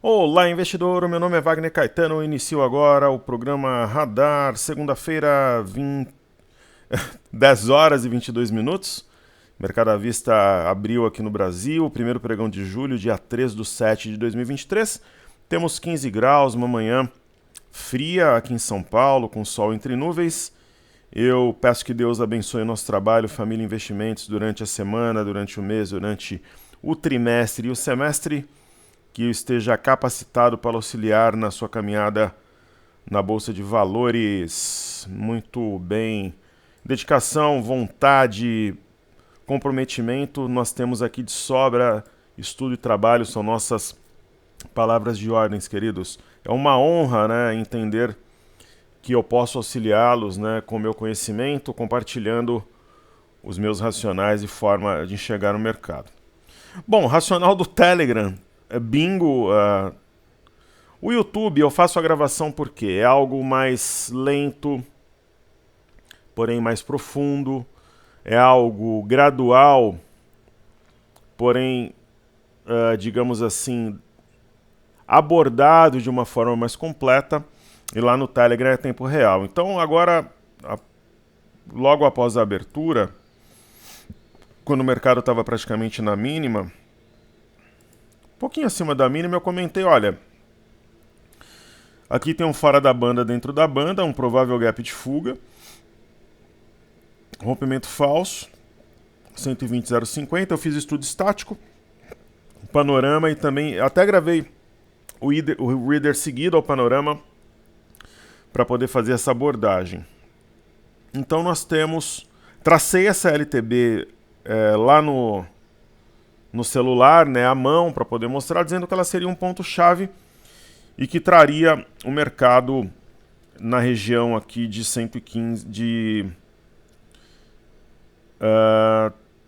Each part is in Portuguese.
Olá, investidor. Meu nome é Wagner Caetano. Inicio agora o programa Radar, segunda-feira, 10 horas e 22 minutos. Mercado à vista abriu aqui no Brasil, o primeiro pregão de julho, dia 3/7/2023. Temos 15 graus, uma manhã fria aqui em São Paulo, com sol entre nuvens. Eu peço que Deus abençoe o nosso trabalho, família e investimentos durante a semana, durante o mês, durante o trimestre e o semestre, que esteja capacitado para auxiliar na sua caminhada na Bolsa de Valores. Muito bem. Dedicação, vontade, comprometimento, nós temos aqui de sobra. Estudo e trabalho são nossas palavras de ordens, queridos. É uma honra, né, entender que eu posso auxiliá-los, né, com o meu conhecimento, compartilhando os meus racionais e forma de enxergar o mercado. Bom, racional do Telegram, bingo. O YouTube eu faço a gravação porque é algo mais lento, porém mais profundo. É algo gradual, porém, digamos assim, abordado de uma forma mais completa. E lá no Telegram é tempo real. Então agora, logo após a abertura, quando o mercado estava praticamente na mínima, um pouquinho acima da mínima, eu comentei, olha, aqui tem um fora da banda dentro da banda, um provável gap de fuga, rompimento falso, 120,050, eu fiz estudo estático, panorama e também até gravei o reader seguido ao panorama para poder fazer essa abordagem. Então nós tracei essa LTB lá no celular, né, à mão, para poder mostrar, dizendo que ela seria um ponto-chave e que traria o mercado na região aqui de 115,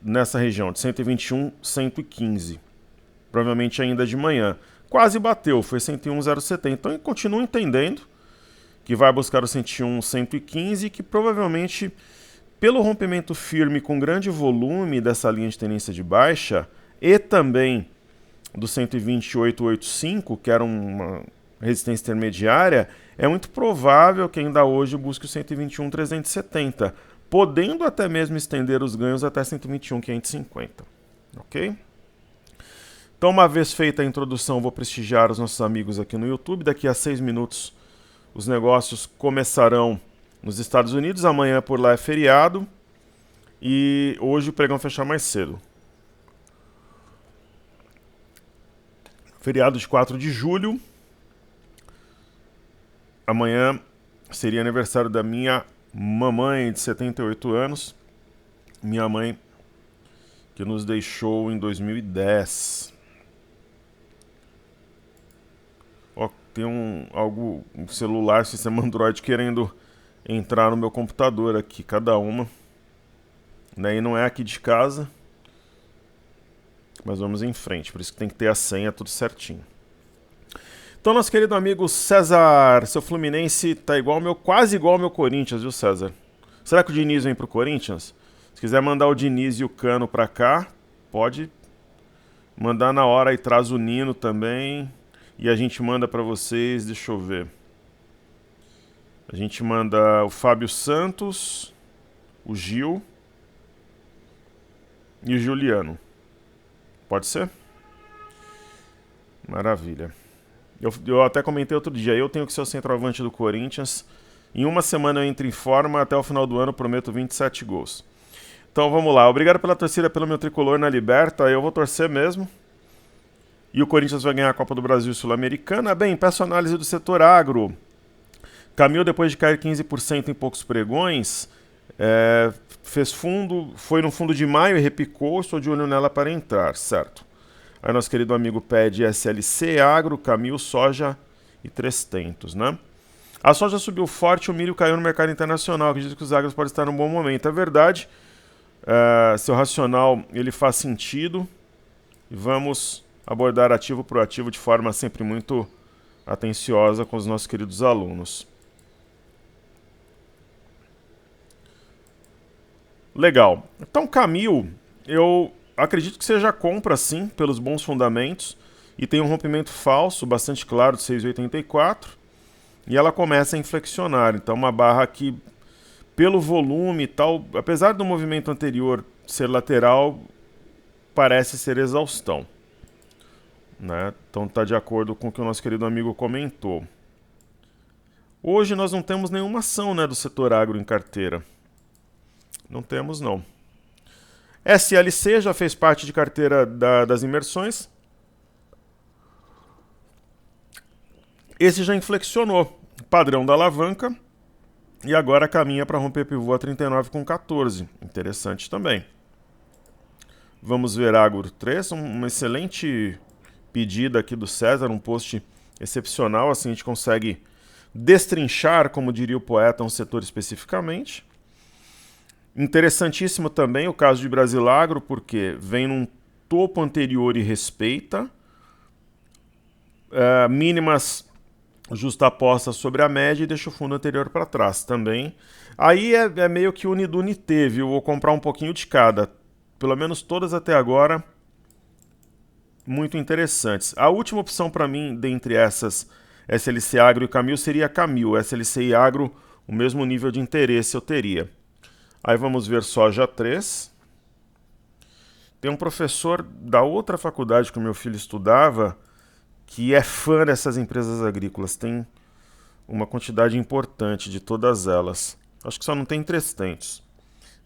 nessa região de 121, 115, provavelmente ainda de manhã. Quase bateu, foi 101,070. Então eu continuo entendendo que vai buscar o 101, 115, que provavelmente, pelo rompimento firme com grande volume dessa linha de tendência de baixa e também do 128,85, que era uma resistência intermediária, é muito provável que ainda hoje busque o 121,370, podendo até mesmo estender os ganhos até 121,550. Ok? Então, uma vez feita a introdução, vou prestigiar os nossos amigos aqui no YouTube. Daqui a 6 minutos os negócios começarão nos Estados Unidos. Amanhã por lá é feriado e hoje o pregão fecha mais cedo. Feriado de 4 de julho. Amanhã seria aniversário da minha mamãe de 78 anos. Minha mãe que nos deixou em 2010. Ó, tem um celular, sistema Android querendo entrar no meu computador aqui, cada uma. Né? E não é aqui de casa. Mas vamos em frente, por isso que tem que ter a senha tudo certinho. Então, nosso querido amigo César, seu Fluminense tá quase igual ao meu Corinthians, viu, César? Será que o Diniz vem pro Corinthians? Se quiser mandar o Diniz e o Cano pra cá, pode mandar na hora e traz o Nino também. E a gente manda pra vocês, deixa eu ver. A gente manda o Fábio Santos, o Gil e o Juliano. Pode ser? Maravilha. Eu até comentei outro dia, eu tenho que ser o centroavante do Corinthians. Em uma semana eu entro em forma, até o final do ano prometo 27 gols. Então vamos lá, obrigado pela torcida pelo meu tricolor na Liberta, eu vou torcer mesmo. E o Corinthians vai ganhar a Copa do Brasil Sul-Americana. Bem, peço análise do setor agro. Caminhou depois de cair 15% em poucos pregões, fez fundo, foi no fundo de maio e repicou, estou de olho nela para entrar, certo? Aí nosso querido amigo pede SLC, Agro, Camil, Soja e 300, né? A soja subiu forte, o milho caiu no mercado internacional, acredito que os agros podem estar num bom momento. É verdade, seu racional ele faz sentido e vamos abordar ativo por ativo de forma sempre muito atenciosa com os nossos queridos alunos. Legal. Então, Camil, eu acredito que seja compra sim, pelos bons fundamentos. e tem um rompimento falso, bastante claro, de 6,84, e ela começa a inflexionar. Então uma barra que, pelo volume e tal, apesar do movimento anterior ser lateral, parece ser exaustão, né? Então está de acordo com o que o nosso querido amigo comentou. Hoje nós não temos nenhuma ação, né, do setor agro em carteira. Não temos, não. SLC já fez parte de carteira das imersões. Esse já inflexionou. Padrão da alavanca. E agora caminha para romper pivô a 39,14. Interessante também. Vamos ver Agro 3. Uma excelente pedida aqui do César. Um post excepcional. Assim a gente consegue destrinchar, como diria o poeta, um setor especificamente. Interessantíssimo também o caso de Brasilagro, porque vem num topo anterior e respeita. Mínimas justapostas sobre a média e deixa o fundo anterior para trás também. Aí é meio que unidunité, viu? Vou comprar um pouquinho de cada. Pelo menos todas até agora, muito interessantes. A última opção para mim, dentre essas, SLC Agro e Camil, seria Camil. SLC e Agro, o mesmo nível de interesse eu teria. Aí vamos ver soja 3. Tem um professor da outra faculdade que o meu filho estudava que é fã dessas empresas agrícolas. Tem uma quantidade importante de todas elas. Acho que só não tem 300.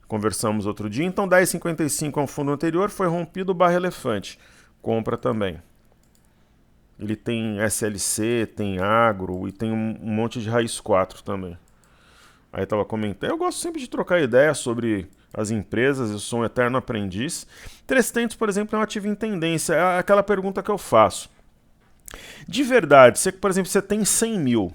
Conversamos outro dia. Então 10,55 é um fundo anterior, foi rompido barra elefante. Compra também. Ele tem SLC, tem agro e tem um monte de raiz 4 também. Aí estava comentando, eu gosto sempre de trocar ideia sobre as empresas, eu sou um eterno aprendiz. 300, por exemplo, é um ativo em tendência, é aquela pergunta que eu faço. De verdade, por exemplo, você tem 100 mil,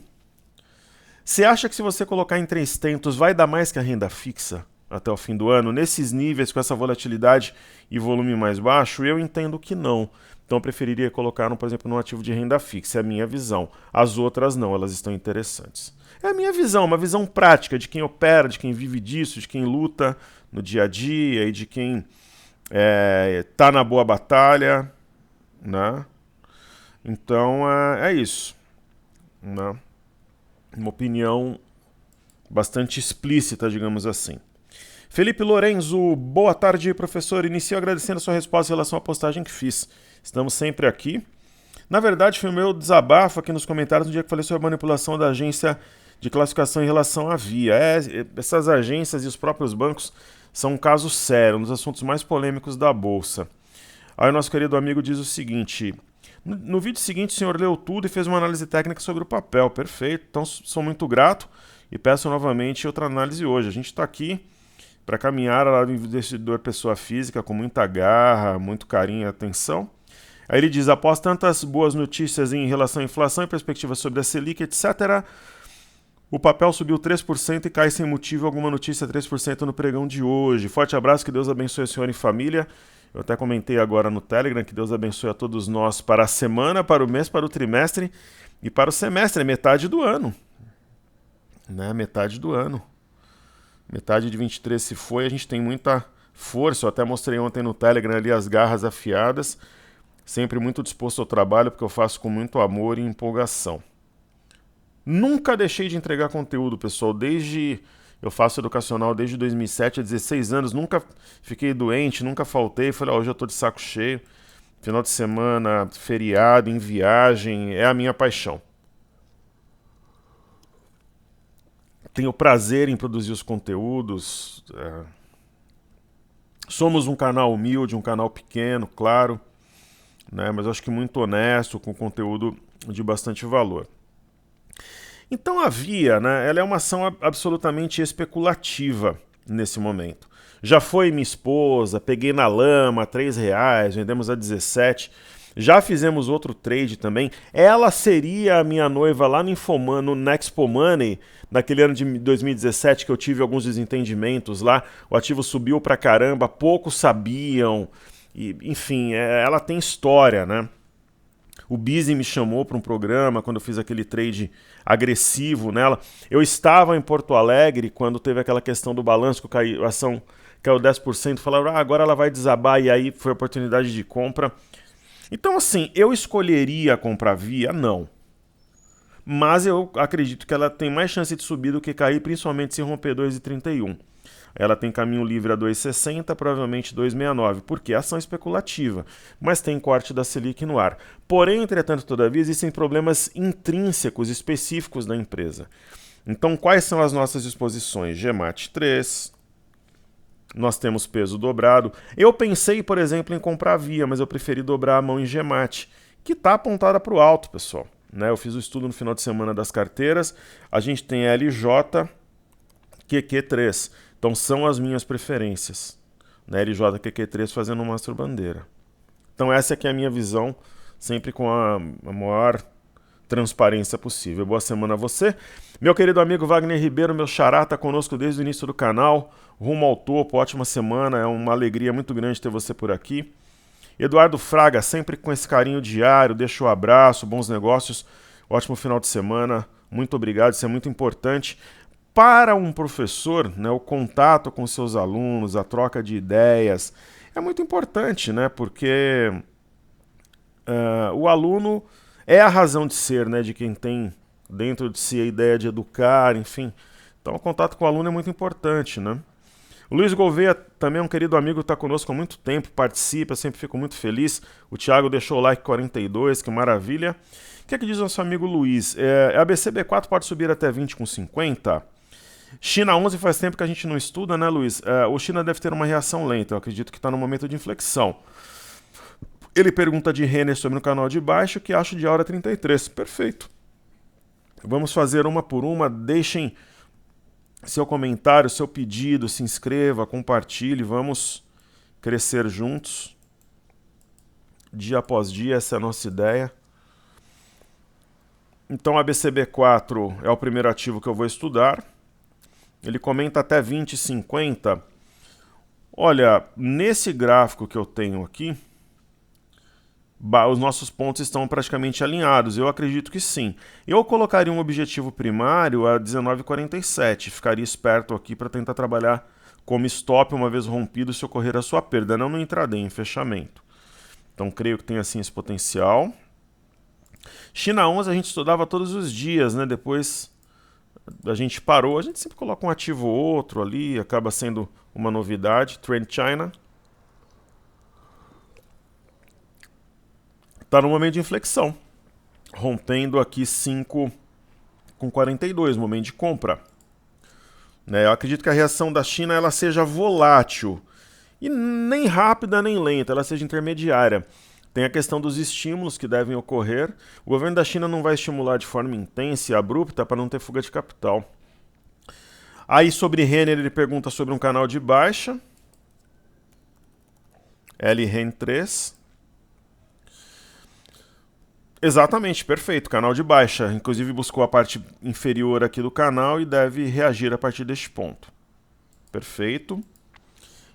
você acha que se você colocar em 300 vai dar mais que a renda fixa até o fim do ano? Nesses níveis, com essa volatilidade e volume mais baixo, eu entendo que não. Então eu preferiria colocar, por exemplo, num ativo de renda fixa, é a minha visão. As outras não, elas estão interessantes. É a minha visão, uma visão prática de quem opera, de quem vive disso, de quem luta no dia a dia e de quem tá na boa batalha, né? Então é isso, né? Uma opinião bastante explícita, digamos assim. Felipe Lorenzo, boa tarde, professor. Inicio agradecendo a sua resposta em relação à postagem que fiz. Estamos sempre aqui. Na verdade, foi o meu desabafo aqui nos comentários no dia que falei sobre a manipulação da agência de classificação em relação à Via. Essas agências e os próprios bancos são um caso sério, um dos assuntos mais polêmicos da Bolsa. Aí o nosso querido amigo diz o seguinte: no vídeo seguinte o senhor leu tudo e fez uma análise técnica sobre o papel. Perfeito, então sou muito grato e peço novamente outra análise hoje. A gente está aqui para caminhar ao lado do investidor pessoa física com muita garra, muito carinho e atenção. Aí ele diz, após tantas boas notícias em relação à inflação e perspectivas sobre a Selic, etc., o papel subiu 3% e cai sem motivo alguma notícia 3% no pregão de hoje. Forte abraço, que Deus abençoe a senhora e família. Eu até comentei agora no Telegram que Deus abençoe a todos nós para a semana, para o mês, para o trimestre e para o semestre, metade do ano. Né? Metade do ano. Metade de 23 se foi, a gente tem muita força. Eu até mostrei ontem no Telegram ali as garras afiadas. Sempre muito disposto ao trabalho, porque eu faço com muito amor e empolgação. Nunca deixei de entregar conteúdo, pessoal. Eu faço educacional desde 2007, há 16 anos. Nunca fiquei doente, nunca faltei. Falei, hoje eu tô de saco cheio. Final de semana, feriado, em viagem, é a minha paixão. Tenho prazer em produzir os conteúdos. Somos um canal humilde, um canal pequeno, claro, né? Mas eu acho que muito honesto, com conteúdo de bastante valor. Então a Via, né, ela é uma ação absolutamente especulativa nesse momento. Já foi minha esposa, peguei na lama, R$3, vendemos a 17. Já fizemos outro trade também. Ela seria a minha noiva lá no Infomano, no Expo Money, naquele ano de 2017 que eu tive alguns desentendimentos lá. O ativo subiu pra caramba, poucos sabiam. E, enfim, ela tem história, né? O Bizi me chamou para um programa quando eu fiz aquele trade agressivo nela. Eu estava em Porto Alegre quando teve aquela questão do balanço, que a ação caiu 10%. Falaram, agora ela vai desabar, e aí foi a oportunidade de compra. Então, assim, eu escolheria comprar Via? Não. Mas eu acredito que ela tem mais chance de subir do que cair, principalmente se romper 2,31. Ela tem caminho livre a 2,60, provavelmente 2,69, porque é ação especulativa, mas tem corte da Selic no ar. Porém, entretanto, todavia, existem problemas intrínsecos específicos da empresa. Então, quais são as nossas exposições? GMAT 3, nós temos peso dobrado. Eu pensei, por exemplo, em comprar Via, mas eu preferi dobrar a mão em GMAT, que está apontada para o alto, pessoal. Né? Eu fiz o estudo no final de semana das carteiras. A gente tem LJ, QQ3. Então são as minhas preferências. Né? LJ, QQ3 fazendo um mastro bandeira. Então essa aqui é a minha visão, sempre com a maior transparência possível. Boa semana a você. Meu querido amigo Wagner Ribeiro, meu xará, está conosco desde o início do canal. Rumo ao topo, ótima semana. É uma alegria muito grande ter você por aqui. Eduardo Fraga, sempre com esse carinho diário, deixa o abraço, bons negócios, ótimo final de semana, muito obrigado, isso é muito importante. Para um professor, né, o contato com seus alunos, a troca de ideias, é muito importante, né, porque o aluno é a razão de ser, né, de quem tem dentro de si a ideia de educar, enfim. Então o contato com o aluno é muito importante, né. O Luiz Gouveia também é um querido amigo, está conosco há muito tempo, participa, sempre fico muito feliz. O Thiago deixou o like 42, que maravilha. O que é que diz o nosso amigo Luiz? A BCB4 pode subir até 20,50? China 11 faz tempo que a gente não estuda, né, Luiz? O China deve ter uma reação lenta, eu acredito que está no momento de inflexão. Ele pergunta de Renner sobre no canal de baixo, que acho de hora 33. Perfeito. Vamos fazer uma por uma, deixem seu comentário, seu pedido, se inscreva, compartilhe, vamos crescer juntos, dia após dia, essa é a nossa ideia. Então a BCB4 é o primeiro ativo que eu vou estudar, ele comenta até 20,50. Olha, nesse gráfico que eu tenho aqui, os nossos pontos estão praticamente alinhados, eu acredito que sim. Eu colocaria um objetivo primário a 19,47, ficaria esperto aqui para tentar trabalhar como stop uma vez rompido se ocorrer a sua perda, não no intraday, em fechamento. Então creio que tem assim esse potencial. China 11 a gente estudava todos os dias, né? Depois a gente parou, a gente sempre coloca um ativo ou outro ali, acaba sendo uma novidade. Trend China está no momento de inflexão, rompendo aqui 5,42, momento de compra. Né, eu acredito que a reação da China ela seja volátil, e nem rápida nem lenta, ela seja intermediária. Tem a questão dos estímulos que devem ocorrer. O governo da China não vai estimular de forma intensa e abrupta para não ter fuga de capital. Aí sobre Renner ele pergunta sobre um canal de baixa, LREN 3. Exatamente, perfeito, canal de baixa. Inclusive buscou a parte inferior aqui do canal e deve reagir a partir deste ponto. Perfeito.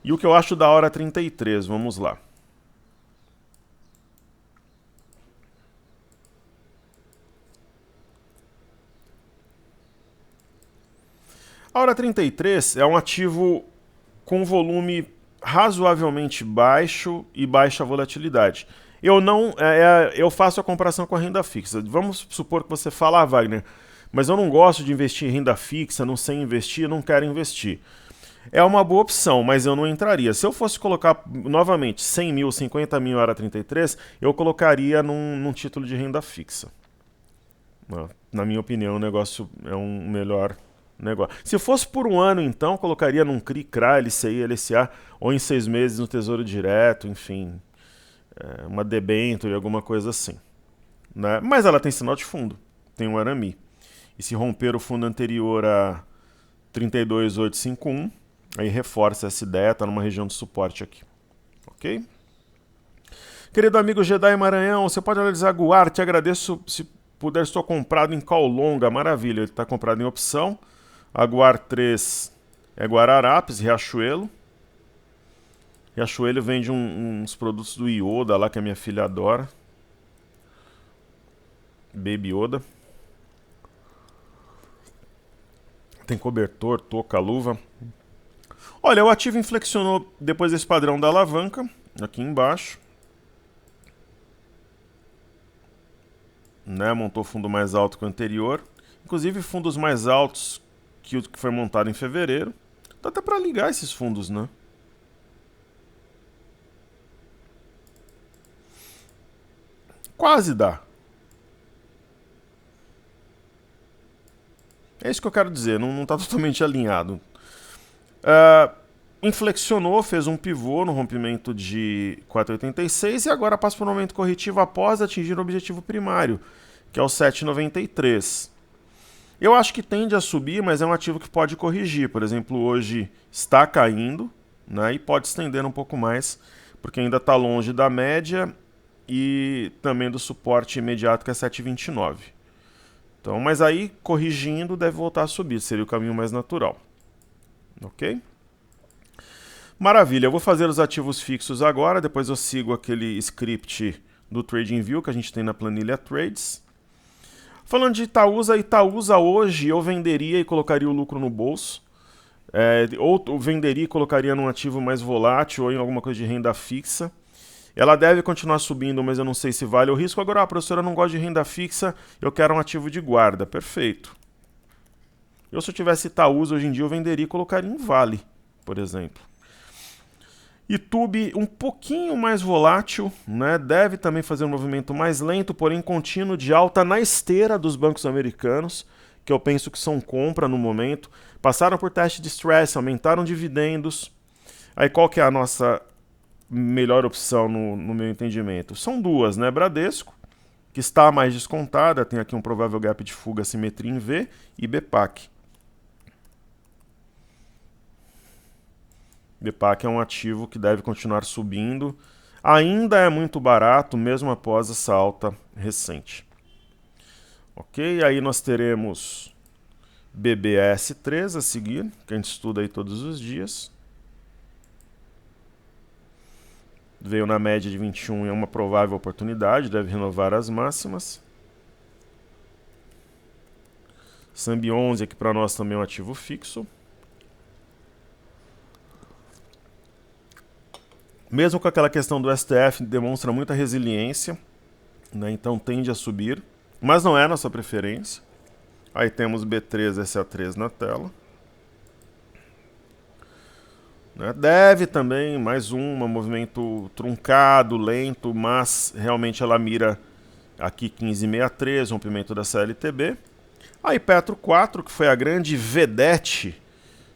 E o que eu acho da hora 33, vamos lá. A hora 33 é um ativo com volume razoavelmente baixo e baixa volatilidade. Eu faço a comparação com a renda fixa. Vamos supor que você fala, Wagner, mas eu não gosto de investir em renda fixa, não sei investir, não quero investir. É uma boa opção, mas eu não entraria. Se eu fosse colocar novamente 100 mil, 50 mil hora 33, eu colocaria num título de renda fixa. Na minha opinião, o negócio é um melhor negócio. Se fosse por um ano, então, colocaria num CRI, CRA, LCI, LCA, ou em 6 meses no Tesouro Direto, enfim, uma debênture, alguma coisa assim. Né? Mas ela tem sinal de fundo, tem um arame. E se romper o fundo anterior a 32,851, aí reforça essa ideia, está numa região de suporte aqui. Ok? Querido amigo Jedi Maranhão, você pode analisar Guar, te agradeço. Se puder, estou comprado em call longa, maravilha, ele está comprado em opção. A Guar 3 é Guararapes, Riachuelo. Riachuelo vende uns produtos do Yoda lá que a minha filha adora. Baby Yoda. Tem cobertor, touca, luva. Olha, o ativo inflexionou depois desse padrão da alavanca, aqui embaixo. né? Montou fundo mais alto que o anterior. Inclusive fundos mais altos que o que foi montado em fevereiro. Dá até para ligar esses fundos, né? Quase dá. É isso que eu quero dizer, não está totalmente alinhado. Inflexionou, fez um pivô no rompimento de 4,86 e agora passa por um momento corretivo após atingir o objetivo primário, que é o 7,93. Eu acho que tende a subir, mas é um ativo que pode corrigir. Por exemplo, hoje está caindo, né, e pode estender um pouco mais, porque ainda está longe da média e também do suporte imediato, que é 7,29. Então, mas aí, corrigindo, deve voltar a subir, seria o caminho mais natural. Ok? Maravilha, eu vou fazer os ativos fixos agora, depois eu sigo aquele script do TradingView que a gente tem na planilha Trades. Falando de Itaúsa hoje eu venderia e colocaria o lucro no bolso. Ou venderia e colocaria num ativo mais volátil ou em alguma coisa de renda fixa. Ela deve continuar subindo, mas eu não sei se vale o risco. Agora, professora, eu não gosto de renda fixa, eu quero um ativo de guarda. Perfeito. Se eu tivesse Itaúsa hoje em dia, eu venderia e colocaria em Vale, por exemplo. YouTube um pouquinho mais volátil, né? Deve também fazer um movimento mais lento, porém contínuo de alta na esteira dos bancos americanos, que eu penso que são compra no momento. Passaram por teste de stress, aumentaram dividendos. Aí qual que é a nossa melhor opção no meu entendimento? São duas, né? Bradesco, que está mais descontada, tem aqui um provável gap de fuga, simetria em V, e BPAC. BPAC é um ativo que deve continuar subindo. Ainda é muito barato, mesmo após essa alta recente. Ok, aí nós teremos BBS3 a seguir, que a gente estuda aí todos os dias. Veio na média de 21 e é uma provável oportunidade, deve renovar as máximas. Sambi 11 aqui para nós também é um ativo fixo. Mesmo com aquela questão do STF, demonstra muita resiliência, né? Então tende a subir, mas não é a nossa preferência. Aí temos B3, SA3 na tela. Deve também, mais um movimento truncado, lento, mas realmente ela mira aqui 15,63, rompimento da CLTB. Aí Petro 4, que foi a grande vedete,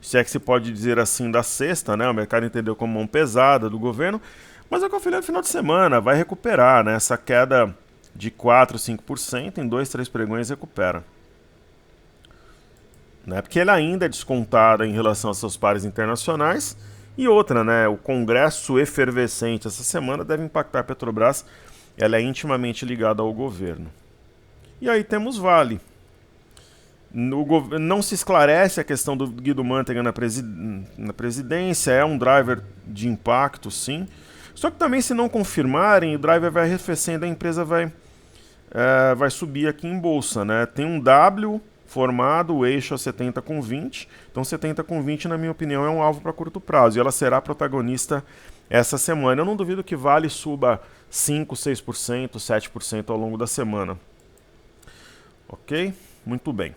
se é que se pode dizer assim, da sexta, né? O mercado entendeu como mão pesada do governo, mas é que eu falei no final de semana, vai recuperar, né? Essa queda de 4, 5%, em 2, 3 pregões recupera. Né? Porque ele ainda é descontado em relação aos seus pares internacionais. E outra, né? O Congresso efervescente essa semana deve impactar a Petrobras, ela é intimamente ligada ao governo. E aí temos Vale. Não se esclarece a questão do Guido Mantega na presidência, é um driver de impacto, sim. Só que também, se não confirmarem, o driver vai arrefecendo, a empresa vai subir aqui em bolsa, né? Tem um W formado, o eixo é 70,20, então 70,20 na minha opinião é um alvo para curto prazo, e ela será protagonista essa semana. Eu não duvido que Vale suba 5, 6%, 7% ao longo da semana. Ok? Muito bem.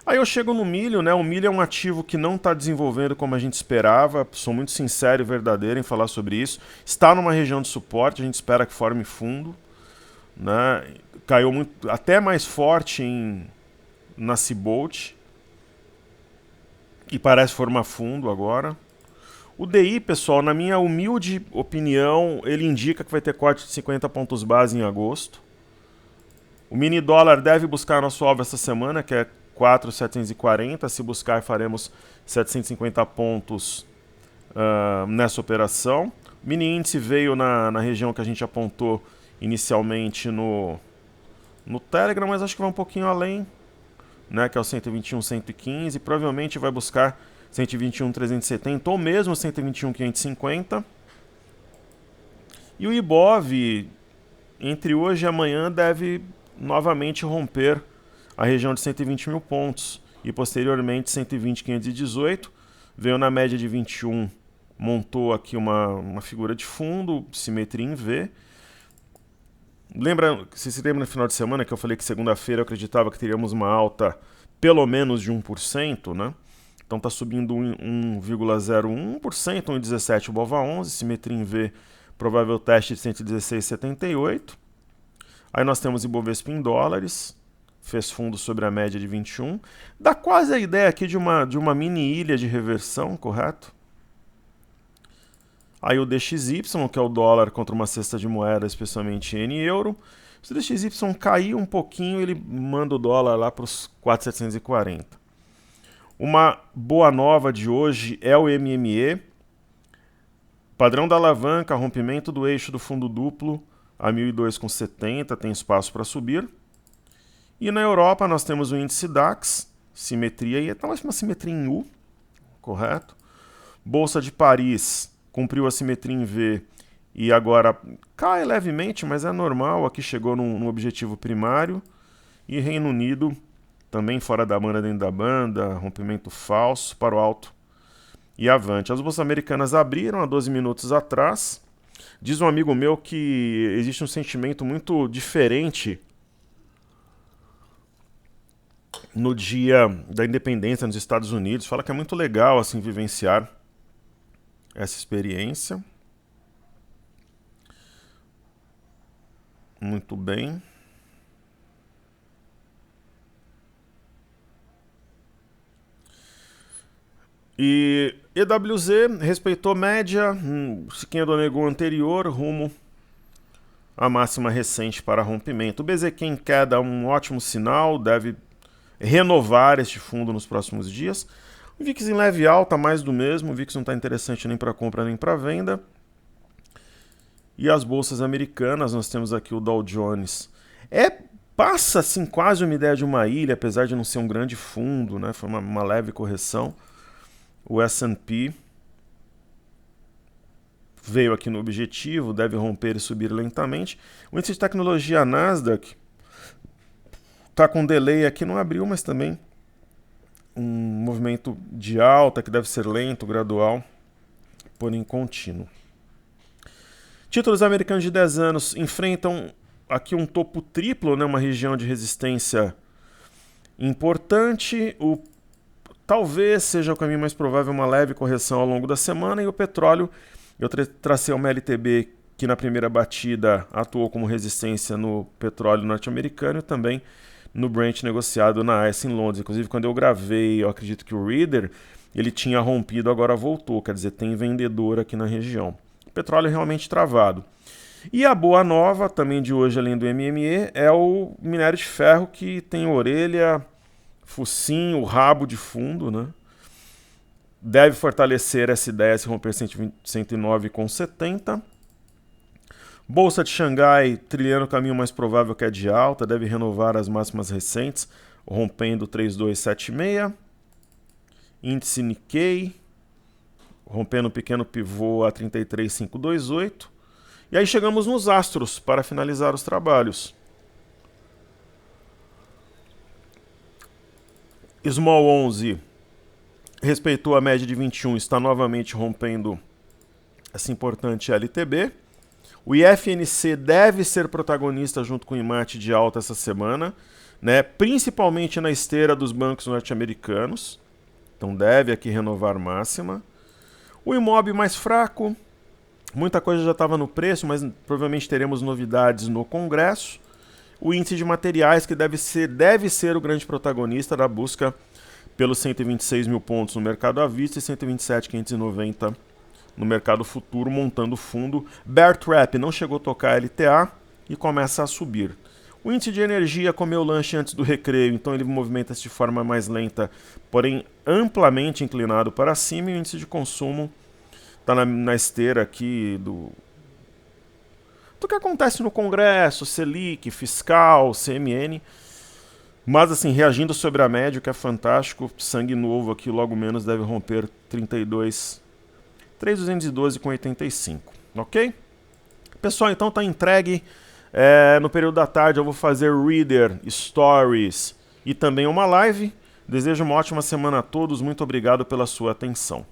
Aí eu chego no milho, né? O milho é um ativo que não está desenvolvendo como a gente esperava. Sou muito sincero e verdadeiro em falar sobre isso. Está numa região de suporte, a gente espera que forme fundo, né? Caiu muito, até mais forte na Cbolt e parece formar fundo agora. O DI, pessoal, na minha humilde opinião, ele indica que vai ter corte de 50 pontos base em agosto. O mini dólar deve buscar nosso alvo essa semana, que é 4,740. Se buscar, faremos 750 pontos nessa operação. O mini índice veio na região que a gente apontou inicialmente no Telegram, mas acho que vai um pouquinho além, né, que é o 121, 115. Provavelmente vai buscar 121, 370 ou mesmo 121, 550. E o Ibov, entre hoje e amanhã, deve novamente romper a região de 120 mil pontos e posteriormente 120, 518. Veio na média de 21, montou aqui uma figura de fundo, simetria em V. Se lembra no final de semana que eu falei que segunda-feira eu acreditava que teríamos uma alta pelo menos de 1%, né? Então está subindo 1,01%, 1,17 o BOVA11, simetria em V, provável teste de 116,78. Aí nós temos Ibovespa em dólares, fez fundo sobre a média de 21. Dá quase a ideia aqui de uma mini ilha de reversão, correto? Aí o DXY, que é o dólar contra uma cesta de moeda, especialmente N e euro. Se o DXY cair um pouquinho, ele manda o dólar lá para os 4,740. Uma boa nova de hoje é o MME. Padrão da alavanca, rompimento do eixo do fundo duplo a 1.002,70, tem espaço para subir. E na Europa nós temos o índice DAX, simetria, e está uma simetria em U, correto? Bolsa de Paris cumpriu a simetria em V e agora cai levemente, mas é normal, aqui chegou no objetivo primário. E Reino Unido também fora da banda, dentro da banda, rompimento falso para o alto e avante. As bolsas americanas abriram há 12 minutos atrás. Diz um amigo meu que existe um sentimento muito diferente no dia da independência nos Estados Unidos. Fala que é muito legal assim vivenciar essa experiência. Muito bem. E EWZ respeitou média, Siquinha do negou anterior, rumo à máxima recente para rompimento. O BZQ em queda, um ótimo sinal, deve renovar este fundo nos próximos dias. O VIX em leve alta, mais do mesmo, o VIX não está interessante nem para compra nem para venda. E as bolsas americanas, nós temos aqui o Dow Jones. Passa assim quase uma ideia de uma ilha, apesar de não ser um grande fundo, né? Foi uma leve correção. O S&P veio aqui no objetivo, deve romper e subir lentamente. O índice de tecnologia Nasdaq está com delay aqui, não abriu, mas também um movimento de alta que deve ser lento, gradual, porém contínuo. Títulos americanos de 10 anos enfrentam aqui um topo triplo, né, uma região de resistência importante. Talvez seja o caminho mais provável uma leve correção ao longo da semana. E o petróleo, eu tracei uma LTB que na primeira batida atuou como resistência no petróleo norte-americano e também no Brent negociado na ICE em Londres. Inclusive, quando eu gravei, eu acredito que o Reader, ele tinha rompido, agora voltou. Quer dizer, tem vendedor aqui na região. O petróleo é realmente travado. E a boa nova, também de hoje, além do MME, é o minério de ferro, que tem orelha, focinho, rabo de fundo, né? Deve fortalecer essa ideia se romper 109,70. Bolsa de Xangai trilhando o caminho mais provável que é de alta, deve renovar as máximas recentes, rompendo 3,276. Índice Nikkei rompendo um pequeno pivô a 33,528. E aí chegamos nos astros para finalizar os trabalhos. Small 11 respeitou a média de 21, está novamente rompendo essa importante LTB. O IFNC deve ser protagonista junto com o IMAT de alta essa semana, né? Principalmente na esteira dos bancos norte-americanos. Então deve aqui renovar máxima. O Imob mais fraco, muita coisa já estava no preço, mas provavelmente teremos novidades no Congresso. O índice de materiais, que deve ser o grande protagonista da busca pelos 126 mil pontos no mercado à vista e 127.590 no mercado futuro, montando fundo. Bear Trap não chegou a tocar LTA e começa a subir. O índice de energia comeu lanche antes do recreio, então ele movimenta-se de forma mais lenta, porém amplamente inclinado para cima. E o índice de consumo está na esteira aqui do que acontece no Congresso, Selic, fiscal, CMN. Mas assim, reagindo sobre a média, o que é fantástico, sangue novo aqui, logo menos deve romper 3.212,85, ok? Pessoal, então tá entregue. No período da tarde eu vou fazer Reader, Stories e também uma live. Desejo uma ótima semana a todos, muito obrigado pela sua atenção.